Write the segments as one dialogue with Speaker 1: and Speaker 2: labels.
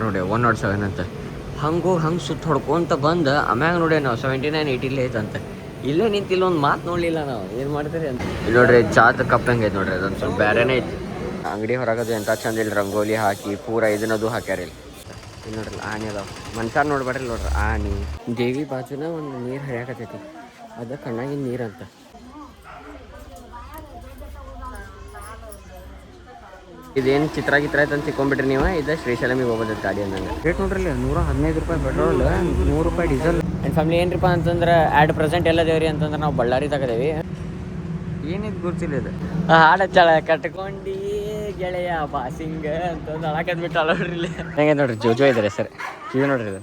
Speaker 1: ನೋಡಿ 107 ಅಂತ. ಹಂಗೆ ಸುತ್ತ ಹೊಡ್ಕೊಂತ ಬಂದು ಆಮ್ಯಾಗ ನೋಡಿ ನಾವು 79 80 ಐತಂತೆ. ಇಲ್ಲೇ ನಿಂತು ಇಲ್ಲೊಂದು ಮಾತು ನೋಡಲಿಲ್ಲ ನಾವು ಏನು ಮಾಡ್ತೀರಿ ಅಂತ. ಇಲ್ಲಿ ನೋಡ್ರಿ ಚಾದ ಕಪ್ ಹೆಂಗೆ ಐತೆ ನೋಡ್ರಿ, ಅದೊಂದು ಸ್ವಲ್ಪ ಬೇರೆನೇ ಐತಿ. ಅಂಗಡಿ ಹೊರಗದು ಎಂಥ ಚಂದ ಇಲ್ಲಿ ರಂಗೋಲಿ ಹಾಕಿ ಪೂರ ಇದನ್ನದು ಹಾಕ್ಯಾರ ಇಲ್ಲಿ. ಇಲ್ಲಿ ನೋಡ್ರಿ ಆನೆ ಅದಾವ, ಮನ್ಸಾರ ನೋಡ್ಬೇಡ್ರಿ ನೋಡ್ರಿ ಆನೆ. ದೇವಿ ಬಾಜುನ ಒಂದು ನೀರು ಹರಿಯಾಕತೈತಿ, ಅದು ಕಣ್ಣಾಗಿನ ನೀರು ಅಂತ. ಇದೇನು ಚಿತ್ರ ಐತೆ ಅಂತ ತಿಳ್ಕೊಂಬಿಟ್ರಿ ನೀವು. ಇದು ಶ್ರೀಶೈಲಮಿಗೆ ಹೋಗೋದು ಗಾಡಿ ಅಂದಂಗೆ. ರೇಟ್ ನೋಡ್ರಿ 115 ರೂಪಾಯಿ ಪೆಟ್ರೋಲ್, 100 ರೂಪಾಯಿ ಡೀಸೆಲ್. ಆ್ಯಂಡ್ ಫ್ಯಾಮಿಲಿ ಏನ್ರಿಪ್ಪ ಅಂತಂದ್ರೆ ಆ್ಯಡ್ ಪ್ರೆಸೆಂಟ್ ಎಲ್ಲ ದೇವ್ರಿ ಅಂತಂದ್ರೆ ನಾವು ಬಳ್ಳಾರಿ ತಗದೇವಿ. ಏನಿದು ಗುರ್ತಿಲ್ಲ ಇದು ಹಾಡು ಹಚ್ಚಾಳ ಕಟ್ಕೊಂಡಿ ಗೆಳೆಯ ಬಾಸಿಂಗ ಅಂತಂದು ಅಳಕದ್ ಬಿಟ್ಟು ನೋಡ್ರಿ ಇಲ್ಲಿ ಹೆಂಗೆ ನೋಡ್ರಿ ಜೋಜೋ ಇದ್ದಾರೆ ಸರ್. ಇದು ನೋಡ್ರಿ ಇದು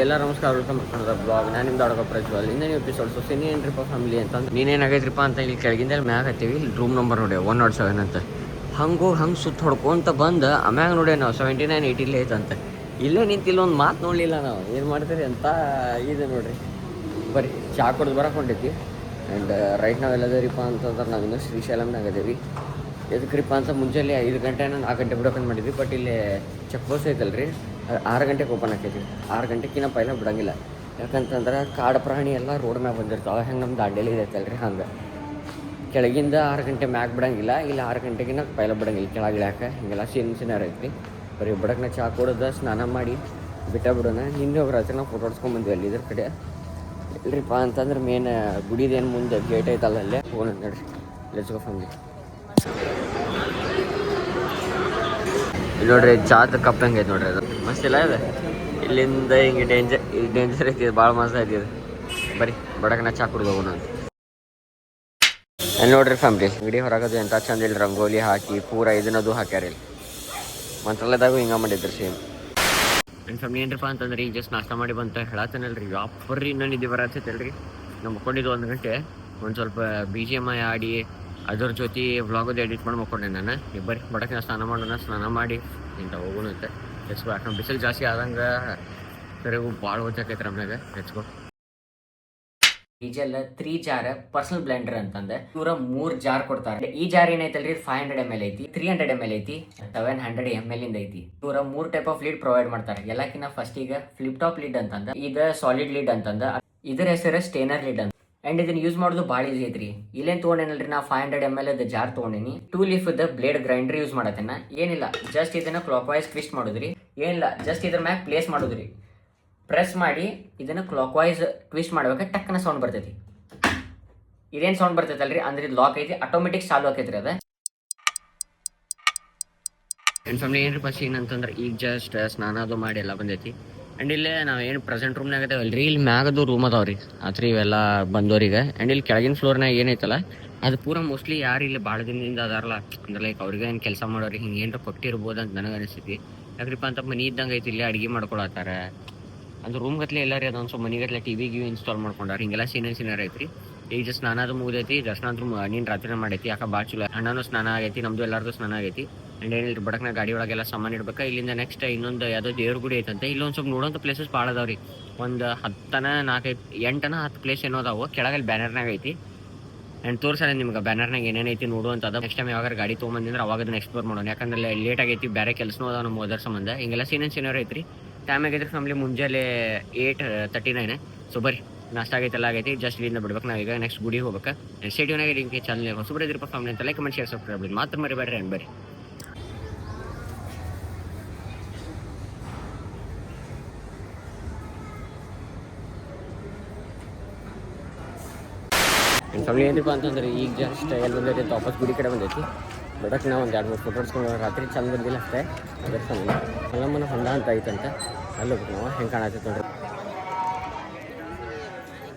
Speaker 1: ಎಲ್ಲ ನಮಸ್ಕಾರ, ವೆಲ್ಕಮ್ ಮಾಡ್ಕೊಂಡ್ರೆ ಬ್ಲಾಗ್. ನಾನು ನಿಮ್ದು ಆಡೋ ಪ್ರಜ್ವಲ್. ಇನ್ನೇನು ಎಪಿಸೋಡ್ ಸಿನಿ ಏನ್ರಿಪ್ಪ ಫ್ಯಾಮಿಲಿ ಅಂತಂದ್ರೆ ನೀನೇನಾಗೈತ್ರಿಪ್ಪ ಅಂತ ಇಲ್ಲಿ ಕೆಳಗಿಂದ ಮ್ಯಾಗ ಹತ್ತೀವಿ. ಇಲ್ಲಿ ರೂಮ್ ನಂಬರ್ ನೋಡಿ 107 ಅಂತ. ಹಂಗೆ ಸುತ್ತ ಹೊಡ್ಕೊಂತ ಬಂದು ಆಮ್ಯಾಗ ನೋಡಿ ನಾವು 79 80 ಐತಂತೆ. ಇಲ್ಲೇ ನಿಂತು ಇಲ್ಲೊಂದು ಮಾತು ನೋಡಲಿಲ್ಲ ನಾವು ಏನು ಮಾಡ್ತೀರಿ ಅಂತ. ಇದೆ ನೋಡ್ರಿ ಬರೀ ಚಾ ಕುಡ್ದು ಬರಕೊಂಡಿದ್ವಿ. ಆ್ಯಂಡ್ ರೈಟ್ ನಾವೆಲ್ಲದೇರಿಪ್ಪ ಅಂತಂದ್ರೆ ನಾವಿನ್ನೂ ಶ್ರೀಶೈಲಮ್ನಾಗ ಅದೇವಿ. ಎದಕ್ರಿಪ್ಪ ಅಂತ ಮುಂಜಾನೆ 5 ಗಂಟೆ 4 ಗಂಟೆ ಬಿಡೋಕಂತ ಮಾಡಿದ್ವಿ. ಬಟ್ ಇಲ್ಲಿ ಚೆಕ್ ಪೋಸ್ಟ್ ಐತಲ್ರಿ, 6 ಗಂಟೆಗೆ ಓಪನ್ ಆಕೈತಿ. 6 ಗಂಟೆಗಿನ್ನ ಪೈಲ ಬಿಡೋಂಗಿಲ್ಲ. ಯಾಕಂತಂದ್ರೆ ಕಾಡು ಪ್ರಾಣಿ ಎಲ್ಲ ರೋಡ್ ಮ್ಯಾಗ ಬಂದಿರ್ತಾವೆ. ಹೆಂಗೆ ನಮ್ಮ ದಾಂಡೇಲಿ ಇದೈತಲ್ರಿ ಹಂಗೆ ಕೆಳಗಿಂದ 6 ಗಂಟೆ ಮ್ಯಾಗ ಬಿಡೋಂಗಿಲ್ಲ. ಇಲ್ಲ 6 ಗಂಟೆಗಿನ್ನ ಪೈಲ ಬಿಡೋಂಗಿಲ್ಲ ಕೆಳಗೆ ಇಳ್ಯಾಕೆ. ಹಿಂಗೆಲ್ಲ ಸೀನಾರ ಐತಿ. ಬರೀ ಬಡಕ್ನ ಚಾ ಕುಡ್ದು ಸ್ನಾನ ಮಾಡಿ ಬಿಟ್ಟ ಬಿಡೋಣ. ನಿನ್ನೆ ಹೋಗಿ ರಾತ್ರಿ ನಾವು ಫೋಟೋ ಹೊಡ್ಸ್ಕೊಂಡ್ಬಂದ್ವಿ ಅಲ್ಲಿ ಇದ್ರ ಕಡೆ. ಇಲ್ರಿಪ್ಪ ಅಂತಂದ್ರೆ ಮೇನ್ ಗುಡಿದೇನು ಮುಂದೆ ಗೇಟ್ ಐತಲ್ಲ ಅಲ್ಲೇ ಹೋಗೋಣ ನೋಡ್ರಿ. Let's go family. ಇಲ್ಲಿ ನೋಡ್ರಿ ಚಾದ ಕಪ್ ಹೆಂಗೆ ಐತೆ ನೋಡ್ರಿ, ಅದು ಮಸ್ತ್ ಇಲ್ಲ ಇದೆ. ಇಲ್ಲಿಂದ ಹಿಂಗೆ ಡೇಂಜರ್ ಐತಿ, ಭಾಳ ಮಸ್ತ್ ಐತಿ ಇದು. ಬರೀ ಬಡಕನ ಚಾ ಕುಡ್ದು ಹೋಗೋಣ ಅಂತ. ಅಲ್ಲಿ ನೋಡ್ರಿ ಫ್ಯಾಮಿಲಿ ಅಂಗಡಿ ಹೊರಗದು ಎಂಥ ಚಂದ ಇಲ್ಲಿ ರಂಗೋಲಿ ಹಾಕಿ ಪೂರ ಇದನ್ನದು ಹಾಕ್ಯಾರ ಇಲ್ಲಿ. ಮಂತ್ರಾಲಯದಾಗೂ ಹಿಂಗೆ ಮಾಡಿದ್ರು ಸೇಮ್. ನನ್ನ ಫ್ಯಾಮಿಲಿ ಏನ್ರಿಪ್ಪ ಅಂತಂದ್ರೆ ಈಗ ಜಸ್ಟ್ ನಾಷ್ಟ ಮಾಡಿ ಬಂತ ಹೇಳತ್ತೇನಲ್ರಿ. ಯಾಪರ್ರಿ ಇನ್ನೂ ನಿದ್ದೆ ಬರತ್ತೈತಲ್ರಿ. ನಾವು ಮಕ್ಕೊಂಡಿದ್ದು 1 ಗಂಟೆ. ಒಂದು ಸ್ವಲ್ಪ BGM ಆಡಿ ಅದ್ರ ಜೊತೆ ವ್ಲಾಗದು ಎಡಿಟ್ ಮಾಡಿ ಮಕ್ಕೊಂಡೆ ನಾನು. ಬರೀ ಬಡಕಿನ ಸ್ನಾನ ಮಾಡೋಣ, ಸ್ನಾನ ಮಾಡಿ ಇಂಥ ಹೋಗೋಣ ಅಂತ. ಹೆಚ್ಕೊ ಯಾಕಂದ್ರೆ ಬಿಸಿಲು ಜಾಸ್ತಿ ಆದಂಗೆ ಸರಿಗೂ ಭಾಳ ಓದಾಕೈತೆ ನಮ್ನಾಗ. ಹೆಚ್ಕೊ ಡೀಸೆಲ್ 3 ಜಾರ್ ಪರ್ಸನಲ್ ಬ್ಲೆಂಡರ್ ಅಂತಂದೆ ಇವ್ರ 3 ಜಾರ್ ಕೊಡ್ತಾರೆ. ಈ ಜಾರ್ ಏನೈತಲ್ರಿ 500 ml ಐತಿ, 300 ml ಐತಿ, 700 ml ಇಂದ ಐತಿ. ಇವ್ರ 3 ಟೈಪ್ ಆಫ್ ಲೀಡ್ ಪ್ರೊವೈಡ್ ಮಾಡ್ತಾರೆ. ಎಲ್ಲಕ್ಕಿಂತ ಫಸ್ಟ್ ಈಗ ಫ್ಲಿಪ್ ಟಾಪ್ ಲೀಡ್ ಅಂತಂದ, ಇದು ಸಾಲಿಡ್ ಲೀಡ್ ಅಂತಂದ, ಇದರ ಹೆಸರು ಸ್ಟೇನರ್ ಲೀಡ್ ಅಂತ. ಅಂಡ್ ಇದನ್ನ ಯೂಸ್ ಮಾಡೋದು ಭಾಳ ಈಸಿ ಐತ್ರಿ. ಇಲ್ಲೇನ್ ತೊಗೊಂಡೇನಲ್ರಿ ನಾ 500 ml ಜಾರ್ ತೊಗೊಂಡಿನಿ. 2 ಲೀಫ್ ಬ್ಲೇಡ್ ಗ್ರೈಂಡರ್ ಯೂಸ್ ಮಾಡತ್ತೇನ. ಏನಿಲ್ಲ ಜಸ್ಟ್ ಇದನ್ನ ಕ್ಲಾಕ್ ವೈಸ್ ಟ್ವಿಸ್ಟ್ ಮಾಡೋದ್ರಿ. ಏನಿಲ್ಲ ಜಸ್ಟ್ ಇದ್ರ ಮ್ಯಾಗ ಪ್ಲೇಸ್ ಮಾಡೋದ್ರಿ. ಪ್ರೆಸ್ ಮಾಡಿ ಇದನ್ನ ಕ್ಲಾಕ್ ವೈಸ್ ಟ್ವಿಸ್ಟ್ ಮಾಡ್ಬೇಕು. ಟಕ್ಕನ ಸೌಂಡ್ ಬರ್ತೈತಿ. ಇದೇನು ಸೌಂಡ್ ಬರ್ತೈತಲ್ರಿ ಅಂದ್ರೆ ಇದು ಲಾಕ್ ಐತಿ, ಆಟೋಮೆಟಿಕ್ ಚಾಲು ಆಕೈತ್ರಿ ಅದ. ನನ್ನ ಫ್ಯಾಮಿಲಿ ಏನ್ರಿ ಫಸ್ಟ್ ಏನಂತಂದ್ರೆ ಈಗ ಜಸ್ಟ್ ಸ್ನಾನ ಅದು ಮಾಡಿ ಎಲ್ಲ ಬಂದೈತಿ. ಆ್ಯಂಡ್ ಇಲ್ಲೇ ನಾವು ಏನು ಪ್ರೆಸೆಂಟ್ ರೂಮ್ನಾಗ ಅದಾವಲ್ರಿ, ಇಲ್ಲಿ ಮ್ಯಾಗದು ರೂಮ್ ಅದಾವ್ರಿ ಆತ್ರಿ ಇವೆಲ್ಲ ಬಂದೋರಿಗೆ. ಆ್ಯಂಡ್ ಇಲ್ಲಿ ಕೆಳಗಿನ ಫ್ಲೋರ್ನಾಗ ಏನೈತಲ್ಲ ಅದು ಪೂರ ಮೋಸ್ಟ್ಲಿ ಯಾರು ಇಲ್ಲಿ ಭಾಳ ದಿನದಿಂದ ಅದಾರಲ್ಲ ಅಂದ್ರೆ ಲೈಕ್ ಅವ್ರಿಗೆ ಏನು ಕೆಲಸ ಮಾಡೋರಿಗೆ ಹಿಂಗೆ ಏನಾರ ಕೊಟ್ಟಿರ್ಬೋದು ಅಂತ ನನಗೆ ಅನಿಸ್ತೈತಿ. ಯಾಕ್ರಿಪ್ಪ ಅಂತ ಮನೆ ಇದ್ದಂಗೆ ಐತಿ, ಇಲ್ಲೇ ಅಡುಗೆ ಮಾಡ್ಕೊಳತ್ತಾರ. ಅಂದ್ರೆ ರೂಮ್ ಗತ್ಲೆ ಎಲ್ಲಾರಿ ಅದೊಂದು ಸ್ವಲ್ಪ ಮನೆಗತ್ಲೆ TV ಇನ್ಸ್ಟಾಲ್ ಮಾಡ್ಕೊಂಡಾರ. ಹಿಂಗೆಲ್ಲ ಸೀನರ್ ಐತ್ರಿ. ಈಗ ಜಸ್ಟ್ ಸ್ನಾನ ಅದು ಮುಗಿದೈತಿ. ದರ್ಶನ ಅಂದ್ರೂ ನೀನು ರಾತ್ರಿ ಮಾಡೈತಿ. ಯಾಕೆ ಭಾಳ ಚಲೋ. ಅಣ್ಣನೂ ಸ್ನಾನ ಆಗೈತಿ, ನಮ್ಮದು ಎಲ್ಲರದು ಸ್ನಾನ ಆಗೈತಿ. ಆ್ಯಂಡ್ ಏನಿಲ್ಲ ಬಡಕ್ನ ಗಾಡಿ ಒಳಗೆಲ್ಲ ಸಾಮಾನು ಇಡ್ಬೇಕು. ಇಲ್ಲಿಂದ ನೆಕ್ಸ್ಟ್ ಇನ್ನೊಂದು ಯಾವುದೋ ದೇವ್ರ ಗುಡಿ ಐತಂತೆ. ಇಲ್ಲೊಂದು ಸ್ವಲ್ಪ ನೋಡೋಂಥ ಪ್ಲೇಸಸ್ ಭಾಳ ಅದಾವ್ರಿ. ಒಂದು 10 ಪ್ಲೇಸ್ ಏನೋ ಅದಾವು. ಕೆಳಗಲ್ಲಿ ಬ್ಯಾನರ್ನಾಗ ಐತಿ. ಆ್ಯಂಡ್ ತೋರ್ಸಲ್ಲ ನಿಮ್ಗೆ ಬ್ಯಾನರ್ನಾಗ ಏನೇನೈತಿ ನೋಡು ಅಂತ. ಅದು ನೆಕ್ಸ್ಟ್ ಟೈಮ್ ಯಾವಾಗ ಗಾಡಿ ತೊಗೊಂಬಂದ್ರೆ ಅವಾಗ ಅದನ್ನ ಎಕ್ಸ್ಪ್ಲೋರ್ ಮಾಡೋಣ. ಯಾಕಂದ್ರೆ ಲೇಟ್ ಆಗೈತಿ, ಬೇರೆ ಕೆಲಸನೂ ಅದಾವ ನಮ್ಮ ಓದರ್ ಸಂಬಂಧ. ಹಿಂಗೆಲ್ಲ ಸೀನರ್ ಐತ್ರಿ. ಟೈಮ್ ಆಗೈತ್ರಿ ಫ್ಯಾಮಿಲಿ ಮುಂಜಾನೆ 8:39. ಸೊ ಬರ್ರಿ ನಾಷ್ಟ ಆಗೈತೆಲ್ಲ ಆಗೈತಿ. ಜಸ್ಟ್ ಇಲ್ಲಿಂದ ಬಿಡ್ಬೇಕು ನಾವೀಗ. ನೆಕ್ಸ್ಟ್ ಗುಡಿಗೆ ಹೋಗ್ಬೇಕು. ಸ್ಟೇಡಿಯೋನಾಗ ನಿಮಗೆ ಚಾನಲ್ ಹೊಸಬ್ರು ಇದ್ರಪ್ಪ ಫ್ಯಾಮಿಲಿ ಅಂತ ಲೈಕ್ ಕಮೆಂಟ್ ಶೇರ್ ಸಬ್ಸ್ಕ್ರೈಬ್ ಮಾತ್ರ ಮರಿಬೇಡ್ರಿ. ಅಂಡ್ ಬರ್ರಿ ಫ್ಯಾಮಿಲಿ ಏನಿಪ್ಪ ಅಂತಂದ್ರೆ ಈಗ ಜಸ್ಟ್ ಎಲ್ಲಿ ಬಂದೈತಿ ವಾಪಸ್ ಗುಡಿ ಕಡೆ ಬಂದೈತಿ. ಬಡಕ್ಕೆ ನಾವು ಒಂದು 2-3 ಫೋಟೋ ಹೊಡ್ಸ್ಕೊಂಡು ರಾತ್ರಿ ಚಂದ ಬಂದಿಲ್ಲ ಅಷ್ಟೇ. ಅದ್ರ ಸಂಬಂಧ ಮಲ್ಲಮ್ಮನ ಹೊಂಡ ಅಂತ ಐತಂತ ಅಲ್ಲಿ ಹೋಗ್ಬೇಕು ನಾವು. ಹೆಂಗೆ ಕಾಣತ್ತೈತೆ ನೋಡ್ರಿ.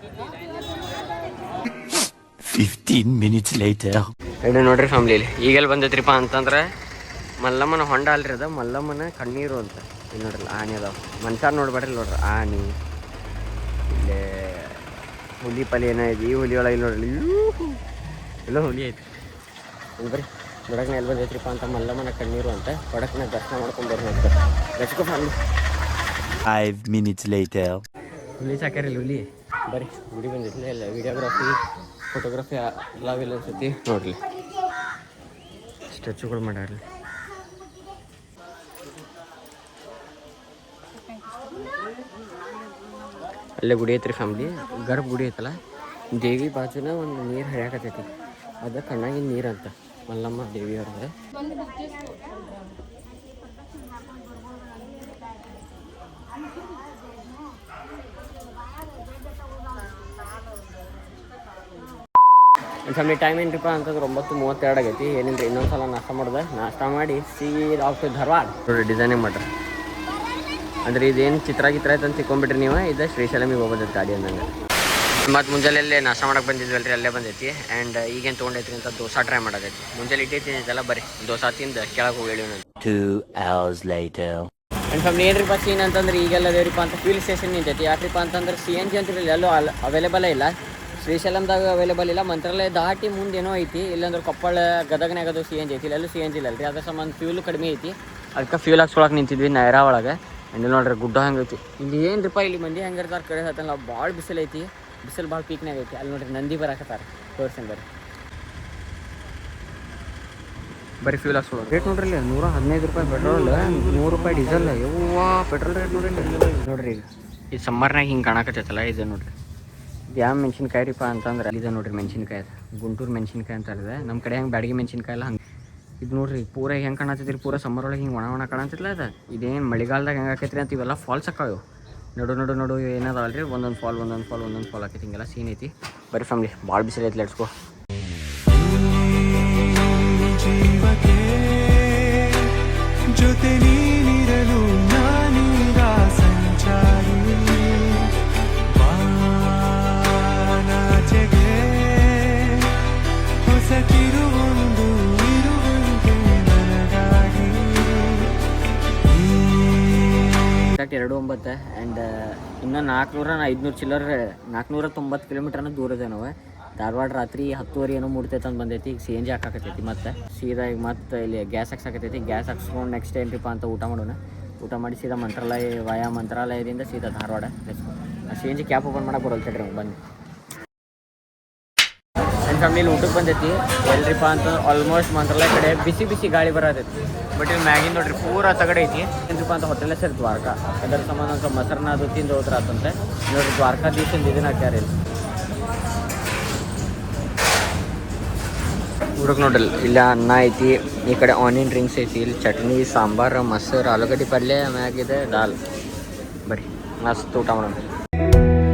Speaker 2: 15 minutes later.
Speaker 1: ಇದು ನೋಡ್ರಿ ಫ್ಯಾಮಿಲಿ ಈಗೆಲ್ಲಿ ಬಂದೈತ್ರಿಪ್ಪ ಅಂತಂದ್ರೆ ಮಲ್ಲಮ್ಮನ ಹೊಂಡ ಅಲ್ರಿ ಅದ, ಮಲ್ಲಮ್ಮನ ಕಣ್ಣೀರು ಅಂತ. ಇಲ್ಲಿ ನೋಡ್ರಿ ಆನೆ ಅದಾವ. ಮನ್ಸಾರ ನೋಡ್ಬೇಡ್ರಿ ನೋಡ್ರಿ ಆನೆ. ಇಲ್ಲೇ ಹುಲಿ ಪಲಿ ಏನೋ ಐತಿ. ಈ ಹುಲಿ ಒಳಗೆ ನೋಡ್ರಿ ಎಲ್ಲೋ ಹುಲಿ ಐತಿ. ಇಲ್ಲಿ ಬರ್ರಿ ಬಡಕ್ನ ಎಲ್ಲಿ ಬಂದೈತ್ರಿಪ್ಪ ಅಂತ ಮಲ್ಲಮ್ಮನ ಕಣ್ಣೀರು ಅಂತ. ಬಡಕ್ನ ದರ್ಶನ ಮಾಡ್ಕೊಂಡು ಬರ್ರಿ ಅಂತ. Let's go family.
Speaker 2: 5 minutes later.
Speaker 1: ಹುಲಿ ಸಾಕ್ಯಾರಿಲ್ಲ ಹುಲಿ ಬರ್ರಿ ಗುಡಿ ಬಂದಿರ್ಲಿ ಎಲ್ಲ ವಿಡಿಯೋಗ್ರಫಿ ಫೋಟೋಗ್ರಫಿ ಎಲ್ಲ ಅನ್ಸತಿ ನೋಡ್ರಿ ಸ್ಟ್ಯಾಚುಗಳು ಮಾಡ್ಯಾರ್ಲಿ ಅಲ್ಲೇ ಗುಡಿ ಐತ್ರಿ ಫ್ಯಾಮ್ಲಿ ಗರ್ಭ ಗುಡಿ ಐತಲ್ಲ ದೇವಿ ಬಾಜುನ ಒಂದು ನೀರು ಹರಿಯಾಕತೈತಿ ಅದು ಕಣ್ಣಾಗಿನ ನೀರು ಅಂತ ಮಲ್ಲಮ್ಮ ದೇವಿ ಅವ್ರದ್ದು ಫ್ಯಾಮಿಲಿ ಟೈಮ್ ಏನ್ರಿಪ್ಪ ಅಂತಂದ್ರೆ 9:32 ಆಗೈತಿ ಏನಿಲ್ರಿ ಇನ್ನೊಂದ್ಸಲ ನಾಷ್ಟ ಮಾಡಿ ಸೀದಾ ಆಗ್ತದೆ ಧಾರವಾಡ ನೋಡಿ ಡಿಸೈನಿಂಗ್ ಮಾಡ್ರಿ ಅಂದ್ರೆ ಇದೇನು ಚಿತ್ರ ಐತೆ ಅಂತ ತಿಳ್ಕೊಂಬಿಟ್ರಿ ನೀವು ಇದು ಶ್ರೀಶೈಲಮಿಗೆ ಹೋಗೋದೈತೆ ಗಾಡಿ ಅಂದಂಗೆ ಮತ್ತು ಮುಂಜಾನೆ ನಾಷ್ಟ ಮಾಡಕ್ಕೆ ಬಂದಿದ್ವಲ್ರಿ ಅಲ್ಲೇ ಬಂದೈತಿ ಆ್ಯಂಡ್ ಈಗೇನು ತೊಗೊಂಡೈತ್ರಿ ಅಂತ ದೋಸೆ ಟ್ರೈ ಮಾಡೋದೈತಿ ಮುಂಜಾನೆ ಇಟ್ಟೈತಿಲ್ಲ ಬರ್ರಿ ದೋಸೆ ತಿಂದು ಕೆಳಗೆ ಹೋಗಿ ಹೇಳಿ
Speaker 2: 2 hours later.
Speaker 1: ಆ್ಯಂಡ್ ಫ್ಯಾಮಿಲಿ ಏನ್ರಿಪ್ಪ ಸೀನ್ ಅಂತಂದ್ರೆ ಈಗೆಲ್ಲ ದೇವ್ರಿಪ್ಪ ಅಂತ ಫ್ಯೂಲ್ ಸ್ಟೇಷನ್ ನಿಂತೈತಿ ಯಾಕ್ರಿಪ್ಪ ಅಂತಂದ್ರೆ CNG ಅಂತಿರಲಿಲ್ಲ ಎಲ್ಲೂ ಅವೈಲೇಬಲೇ ಇಲ್ಲ ಶ್ರೀಶೈಲಮ್ದಾಗ ಅವೈಲೇಬಲ್ ಇಲ್ಲ ಮಂತ್ರಾಲಯ ದಾಟಿ ಮುಂದೇನೋ ಐತಿ ಇಲ್ಲಾಂದ್ರೆ ಕೊಪ್ಪಳ ಗದಗನಾಗ ಅದು CNG ಐತಿ ಇಲ್ಲೆಲ್ಲೂ CNG ಇಲ್ಲ ರೀ ಅದ್ರ ಸಂಬಂಧ ಫ್ಯೂಲ್ ಕಡಿಮೆ ಐತಿ ಅದಕ್ಕೆ ಫ್ಯೂಲ್ ಹಾಕ್ಸ್ಕೊಳಕ್ಕೆ ನಿಂತಿದ್ವಿ ನೈರಾ ಒಳಗೆ ಇಲ್ಲಿ ನೋಡ್ರಿ ಗುಡ್ಡ ಹಂಗೈತಿ ಇಲ್ಲಿ ಏನ್ರಿಪ್ಪ ಇಲ್ಲಿ ಮಂದಿ ಹೆಂಗಿರ್ತಾರೆ ಕಡೆ ಹೇಳ್ತಾನಲ್ಲ ಭಾಳ ಬಿಸಿಲು ಐತಿ ಬಿಸಿಲು ಭಾಳ ಪೀಕ್ನಾಗ ಐತಿ ಅಲ್ಲಿ ನೋಡ್ರಿ ನಂದಿ ಬರಾಕತ್ತಾರೆ ತೋರ್ಸನ್ ಬರೀ ಫ್ಯೂಲ್ ಹಾಕ್ಸ್ಕೊಳ್ಳೋದು ರೇಟ್ ನೋಡ್ರಿ ಇಲ್ಲಿ 115 ರೂಪಾಯಿ ಪೆಟ್ರೋಲ್ 100 ರೂಪಾಯಿ ಡೀಸೆಲ್ ಯವ್ವಾ ಪೆಟ್ರೋಲ್ ರೇಟ್ ನೋಡ್ರಿ ಈಗ ಈ ಸಮ್ಮರ್ನಾಗ ಹಿಂಗೆ ಕಾಣಕತ್ತೈತಲ್ಲ ಇದು ನೋಡ್ರಿ ಯಾವ ಮೆಣಸಿನ್ಕಾಯಿ ರೀಪ್ಪ ಅಂತಂದ್ರೆ ಇದೆ ನೋಡ್ರಿ ಮೆಣಸಿನ್ಕಾಯಿ ಗುಂಟೂರು ಮೆಣಸಿನ್ಕಾಯಿ ಅಂತ ಇದೆ ನಮ್ಮ ಕಡೆ ಹೆಂಗೆ ಬ್ಯಾಡಗಿ ಮೆಣಸಿನ್ಕಾಯಿ ಎಲ್ಲ ಹಂಗೆ ಇದು ನೋಡ್ರಿ ಪೂರ ಹೆಂಗೆ ಕಾಣತ್ತಿದ್ರಿ ಪೂರ ಸಮ್ಮರ್ ಒಳಗೆ ಹಿಂಗೆ ಒಣ ಕಾಣತ್ತಿಲ್ಲ ಅದು ಇದೇನು ಮಳೆಗಾಲದಾಗ ಹೆಂಗೆ ಆಕೈತ್ರಿ ಅಂತ ಇವೆಲ್ಲ ಫಾಲ್ಸ್ ಹಾಕಾವು ನಡು ಏನದಲ್ರಿ ಒಂದೊಂದು ಫಾಲ್ ಆಕೈತಿ ಹಿಂಗೆಲ್ಲ ಸೀನ್ ಐತಿ ಬರೀ ಫ್ಯಾಮ್ಲಿ ಭಾಳ ಬಿಸಿಲು ಐತಿ ಲೆಟ್ಸ್ಕೋ ಜೊತೆ ನೀನಿರಲು ನಾನೀಗ ಸಂಚಾರಿ ಬಾನಾಚೆಗೆ ಹೊಸತಿರುವೊಂದು ಇರುವಂತೆ ನನಗಾಗಿ 29 ಆ್ಯಂಡ್ ಇನ್ನು 500 ಚಿಲ್ಲರ್ 490 ಕಿಲೋಮೀಟರ್ನ ದೂರ ಇದೆ ನಾವು ಧಾರವಾಡ ರಾತ್ರಿ 10:30 ಏನೋ ಮೂಡ್ತೈತೆ ಅಂತ ಬಂದೈತಿ ಈಗ CNG ಹಾಕಾಕತ್ತೈತಿ ಮತ್ತೆ ಸೀದಾ ಈಗ ಮತ್ತೆ ಇಲ್ಲಿ ಗ್ಯಾಸ್ ಹಾಕ್ಸಾಕತ್ತೈತಿ ಗ್ಯಾಸ್ ಹಾಕ್ಸ್ಕೊಂಡು ನೆಕ್ಸ್ಟ್ ಏನ್ರಿಪ್ಪ ಅಂತ ಊಟ ಮಾಡಿ ಸೀದಾ ಮಂತ್ರಾಲಯದಿಂದ ಸೀದಾ ಧಾರವಾಡ CNG ಕ್ಯಾಬ್ ಓಪನ್ ಮಾಡಕ್ಕೆ ಬರೋಲ್ಲ ತಡ್ರಿ ಬನ್ನಿ ನನ್ನ ಫ್ಯಾಮಿಲಿ ಊಟಕ್ಕೆ ಬಂದೈತಿ ಎಲ್ರಿಪ್ಪ ಅಂತ ಆಲ್ಮೋಸ್ಟ್ ಮಂತ್ರಾಲಯ ಕಡೆ ಬಿಸಿ ಗಾಳಿ ಬರತೈತಿ ಬಟ್ ಇಲ್ಲಿ ಮ್ಯಾಗಿನ ನೋಡ್ರಿ ಪೂರ ತಗಡೆ ಐತಿ ಏನ್ರಿಪ್ಪ ಅಂತ ಹೋಟೆಲ್ ಹೆಸರು ದ್ವಾರಕಾ ಅದರ ಸಂಬಂಧ ಒಂದು ಮೊಸರನ್ನ ಅದು ತಿಂದು ಹೋದ್ರಾತಂತೆ ನೋಡ್ರಿ ದ್ವಾರಕಾ ದಿವಸದಿಂದ ಇದನ್ನ ಹಾಕ್ಯಾರ ಇಲ್ಲಿ ಹುಡುಗ ನೋಡ್ರಿ ಇಲ್ಲಿ ಅನ್ನ ಐತಿ ಈ ಕಡೆ ಆನಿಯನ್ ಡ್ರಿಂಕ್ಸ್ ಐತಿ ಇಲ್ಲಿ ಚಟ್ನಿ ಸಾಂಬಾರು ಮೊಸರು ಆಲೂಗಡ್ಡೆ ಪಲ್ಯ ಮ್ಯಾಗಿದೆ ದಾಲ್ ಬರ್ರಿ ಮಸ್ತ್ ಊಟ ಮಾಡೋಣ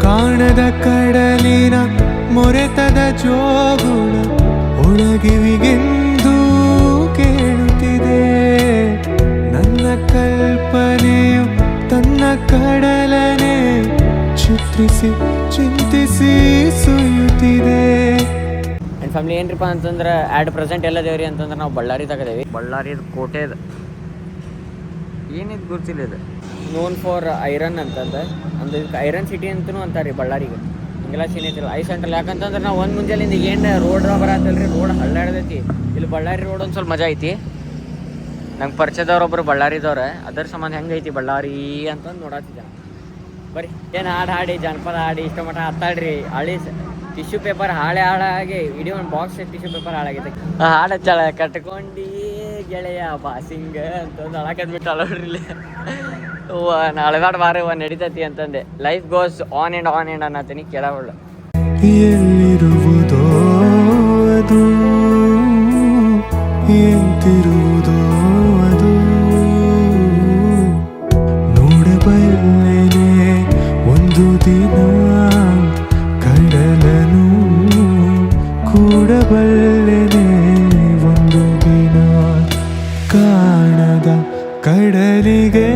Speaker 1: ಕಾಣದ ಕಡಲಿನ ಮೊರೆತದ ಜೋಗುಳ ಒಳಗಿವಿಗೆಂದು ಕೇಳುತ್ತಿದೆ ನನ್ನ ಕಲ್ಪನೆಯು ತನ್ನ ಕಡಲನೆ ಚಿಂತಿಸಿ ಸುಯ್ಯುತ್ತಿದೆ ಆ್ಯಂಡ್ ಫ್ಯಾಮಿಲಿ ಏನ್ರಿಪ್ಪ ಅಂತಂದ್ರೆ ಪ್ರೆಸೆಂಟ್ ಎಲ್ಲ ದೇವ್ರಿ ಅಂತಂದ್ರೆ ನಾವು ಬಳ್ಳಾರಿದಾಗದೇವಿ ಬಳ್ಳಾರಿ ಕೋಟೆದು ಏನಿದು ಗುರ್ತಿಲ್ಲ ಇದು ನೋನ್ ಫಾರ್ ಐರನ್ ಅಂತಂದ್ರೆ ಅಂದ್ರೆ ಇದಕ್ಕೆ ಐರನ್ ಸಿಟಿ ಅಂತಲೂ ಅಂತಾರೆ ಬಳ್ಳಾರಿಗೆ ಹಿಂಗೆಲ್ಲ ಸೀನ್ ಐತಿಲ್ಲ ಐ ಸೆಂಟ್ರಲ್ ಯಾಕಂತಂದ್ರೆ ನಾವು ಒಂದು ಮುಂಜಾನೆಯಿಂದ ಏನು ರೋಡ್ ಬರತ್ತಲ್ರಿ ರೋಡ್ ಹಳ್ಳಾಡ್ದೈತಿ ಇಲ್ಲಿ ಬಳ್ಳಾರಿ ರೋಡ್ ಒಂದು ಸ್ವಲ್ಪ ಮಜಾ ಐತಿ ನಂಗೆ ಪರಿಚಯದವ್ರೊಬ್ರು ಬಳ್ಳಾರಿದವ್ರೆ ಅದರ ಸಂಬಂಧ ಹೆಂಗೆ ಐತಿ ಬಳ್ಳಾರಿ ಅಂತಂದು ನೋಡತ್ತಿದ್ದ ಬರ್ರಿ ಏನು ಹಾಡಿ ಜನಪದ ಹಾಡಿ ಇಷ್ಟ ಮಟ್ಟ ಹತ್ತಾಡ್ರಿ ಹಳಿ ಟಿಶ್ಯೂ ಪೇಪರ್ ಹಾಳಾಗಿ ಇಡೀ ಒಂದು ಬಾಕ್ಸ್ ಟಿಶ್ಯೂ ಪೇಪರ್ ಹಾಳಾಗೈತೆ ಹಾಡು ಹಚ್ಚಾಳ ಕಟ್ಕೊಂಡು ಗೆಳೆಯ ಬಾಸಿಂಗ ಅಂತಂದು ಹಾಕದ್ಬಿಟ್ಟು ಅಳೋಡ್ರಿ ಇಲ್ಲಿ ನಾಳೆದಾಡ್ ಬಾರಿ ನಡೀತೈತಿ ಅಂತಂದೆ ಲೈಫ್ ಗೋಸ್ ಆನ್ ಆ್ಯಂಡ್ ಅನ್ನತೀನಿ ಕೇಳೋಳು ಎಲ್ಲಿರುವುದೋ ಅದು ಎಂತಿರುವುದೋ ಅದು ನೋಡಬಲ್ಲೆನೆ ಒಂದು ದಿನ ಕಡಲನು ಕೂಡಬಲ್ಲೆನೆ ಒಂದು ದಿನ ಕಾಣದ ಕಡಲಿಗೆ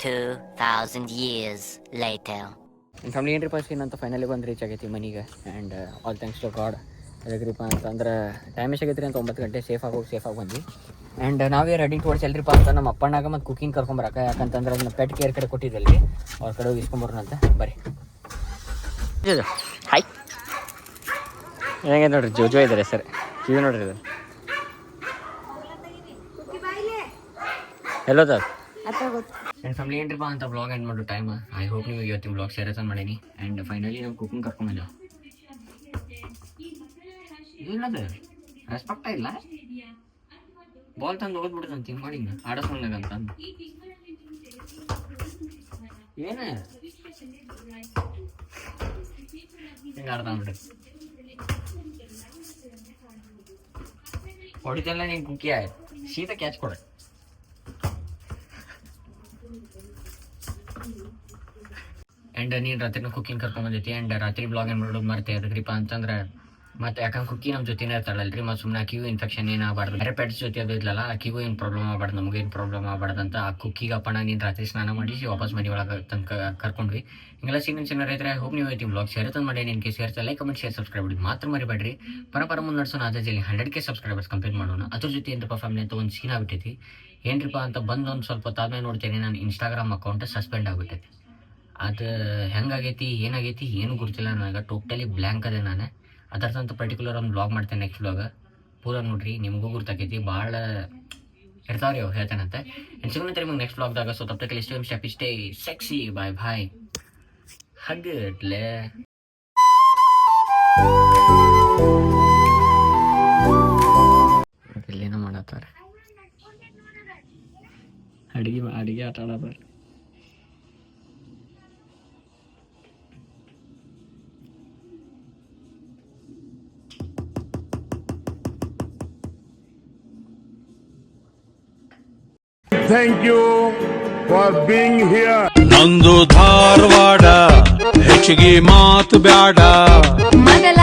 Speaker 3: 2,000 years later.
Speaker 1: ಫ್ಯಾಮಿಲಿ ಏನ್ರಿಪ್ಪ ಸೀನ್ ಅಂತ ಫೈನಲಿ ಬಂದು ರೀಚ್ ಆಗೈತಿ ಮನೆಗೆ and all thanks to god ಅದಕ್ರಿಪ್ಪ ಅಂತಂದ್ರೆ ಟೈಮ್ ಎಷ್ಟಾಗೈತಿ ಅಂತ 9 ಗಂಟೆ ಸೇಫಾಗಿ ಬಂದ್ವಿ ಆ್ಯಂಡ್ ನಾವೇ ರೆಡಿ ಟುವರ್ಡ್ಸ್ ಎಲ್ರಿಪ್ಪ ಅಂತ ನಮ್ಮ ಅಪ್ಪಣ್ಣಾಗ ಮತ್ತು ಕುಕಿಂಗ್ ಕರ್ಕೊಂಬರಕ ಯಾಕಂತಂದ್ರೆ ಅದನ್ನ ಪೆಟ್ ಕೇರ್ ಕಡೆ ಕೊಟ್ಟಿದ್ದಲ್ಲಿ ಅವ್ರ ಕಡೆ ಹೋಗಿ ಇಸ್ಕೊಂಬರೋಣಂತ ಬರ್ರಿ ಹಾಯ್ ಹೆಂಗೆ ನೋಡ್ರಿ ಜೋಜೋ ಇದ್ದಾರೆ ಸರ್ ಇದು ನೋಡ್ರಿ ಇದು ಎಲ್ಲೋದ ಆ್ಯಂಡ್ ಫ್ಯಾಮಿಲಿ ಏನ್ರಿಪ್ಪ ಅಂತ ಬ್ಲಾಗ್ ಎಂಡ್ ಮಾಡೋ ಟೈಮ್. ಐ ಹೋಪ್ ನೀವು ಇವತ್ತಿನ ಬ್ಲಾಗ್ ಸೇರಸನ್ ಮಾಡೀನಿ. ಆ್ಯಂಡ್ ಫೈನಲಿ ನಾವು ಕುಕಿಂಗ್ ಕರ್ಕೊಂಬಂದೇವು. ಏನದು ರೆಸ್ಪೆಕ್ಟ ಇಲ್ಲ, ಬಾಲ್ ತಂದು ಓದ್ಬಿಡ್ತಂತ ಹಿಂಗೆ ಮಾಡಿ ಆಡಸ್ಕೊಂಡಾಗಂತ ಏನು ಹಿಂಗೆ ಆಡ್ತಾನ್ಬಿಟ್ರಿ. ಹೊಡಿತಲ್ಲ ನೀನು ಕುಕ್ಕಿ ಸೀದಾ ಕ್ಯಾಚ್ ಕೊಡ. ಆ್ಯಂಡ್ ನೀನು ರಾತ್ರಿನ ಕುಕ್ಕಿಂಗ್ ಕರ್ಕೊಂಬಂದೈತಿ. ಆ್ಯಂಡ್ ರಾತ್ರಿ ಬ್ಲಾಗ್ ಏನು ಮಾಡೋದು ಮರ್ತೆ ಅದಕ್ರಿಪ್ಪ ಅಂತಂದ್ರೆ ಮತ್ತು ಯಾಕಂದ್ರೆ ಕುಕ್ಕಿ ನಮ್ಮ ಜೊತೆನೇ ಇರ್ತಾಳಲ್ರಿ. ಮತ್ತು ಸುಮ್ಮನೆ ಅಕ್ಕಿಗೂ ಇನ್ಫೆಕ್ಷನ್ ಏನಾಗಬಾರ್ದು, ಬೇರೆ ಪೆಟ್ಸ್ ಜೊತೆ ಅದು ಇಲ್ಲಲ್ಲ, ಅಕ್ಕಿಗೂ ಏನು ಪ್ರಾಬ್ಲಮ್ ಆಗಬಾರ್ದು, ನಮಗೇನು ಪ್ರಾಬ್ಲಮ್ ಆಗಬಾರ್ದು ಅಂತ ಆ ಕುಕ್ಕಿಗೆ ಅಪ್ಪಣ ನೀನು ರಾತ್ರಿ ಸ್ನಾನ ಮಾಡಿಸಿ ವಾಪಸ್ ಮನೆ ಒಳಗೆ ತನಕ ಕರ್ಕೊಂಡ್ವಿ. ಹಿಂಗೆಲ್ಲ ಸೀನ್ ರೈತರ ಹೋಗಿ ನೀವು ಐತಿ ಬ್ಲಾಗ್ ಸೇರ್ತಂದು ಮಾಡಿ. ನಿನಗೆ ಸೇರ್ತಾ ಲೈಕ್ ಕಮೆಂಟ್ ಶೇರ್ ಸಬ್ಸ್ಕ್ರೈಬ್ ಮಾಡಿ ಮಾತ್ರ ಮರಿಬೇಡ್ರಿ. ಪರ ಮುಂದೆ ನಡೆಸೋಣ. ಅದೇ 100K ಸಬ್ಸ್ಕ್ರೈಬರ್ಸ್ ಕಂಪ್ಲೀಟ್ ಮಾಡೋಣ. ಅದ್ರ ಜೊತೆ ಏನಪ್ಪ ಫ್ಯಾಮಿಲಿ ಅಂತ ಒಂದು ಸೀನ್ ಆಗ್ಬಿಟ್ಟೈತಿ. ಏನ್ರಿಪ್ಪ ಅಂತ ಬಂದೊಂದು ಸ್ವಲ್ಪ ತಾಳ್ಮೆ ನೋಡ್ತೇನೆ, ನಾನು ಇನ್ಸ್ಟಾಗ್ರಾಮ್ ಅಕೌಂಟ್ ಸಸ್ಪೆಂಡ್ ಆಗಿಬಿಟ್ಟೈತಿ. ಅದು ಹೆಂಗಾಗೈತಿ ಏನಾಗೈತಿ ಏನು ಗೊತ್ತಿಲ್ಲ ನನಗೆ, ಟೋಟಲಿ ಬ್ಲ್ಯಾಂಕ್ ಅದೇ ನಾನು. ಅದರದಂತೂ ಪರ್ಟಿಕ್ಯುಲರ್ ಒಂದು ಬ್ಲಾಗ್ ಮಾಡ್ತೇನೆ ನೆಕ್ಸ್ಟ್ ಬ್ಲಾಗ್, ಪೂರ ನೋಡ್ರಿ ನಿಮಗೂ ಗುರ್ತಾಕೈತಿ. ಭಾಳ ಇರ್ತಾವ್ರಿ ಅವು ಹೇಳ್ತೇನಂತೆ. ಇನ್ನು ಸಿಗೋಣ ನಿಮ್ಗೆ ನೆಕ್ಸ್ಟ್ ಬ್ಲಾಗ್ದಾಗ. ಸೊ ತಪ್ಪಕ್ಕೆ ಸ್ಟೇ ಸೆಕ್ಸಿ. ಬಾಯ್ ಬಾಯ್ ಹಗ್ಗಟ್ಲೆ. ಇಲ್ಲೇನೋ ಮಾಡತ್ತಾರ, ಅಡಿಗೆ ಆಟ ಆಡೋದು.
Speaker 4: Thank you for being here.
Speaker 5: ನಂದು ಧಾರವಾಡ ಹೆಚ್ಚಿಗೆ ಮಾತು ಬ್ಯಾಡ.
Speaker 6: ಮಗಲ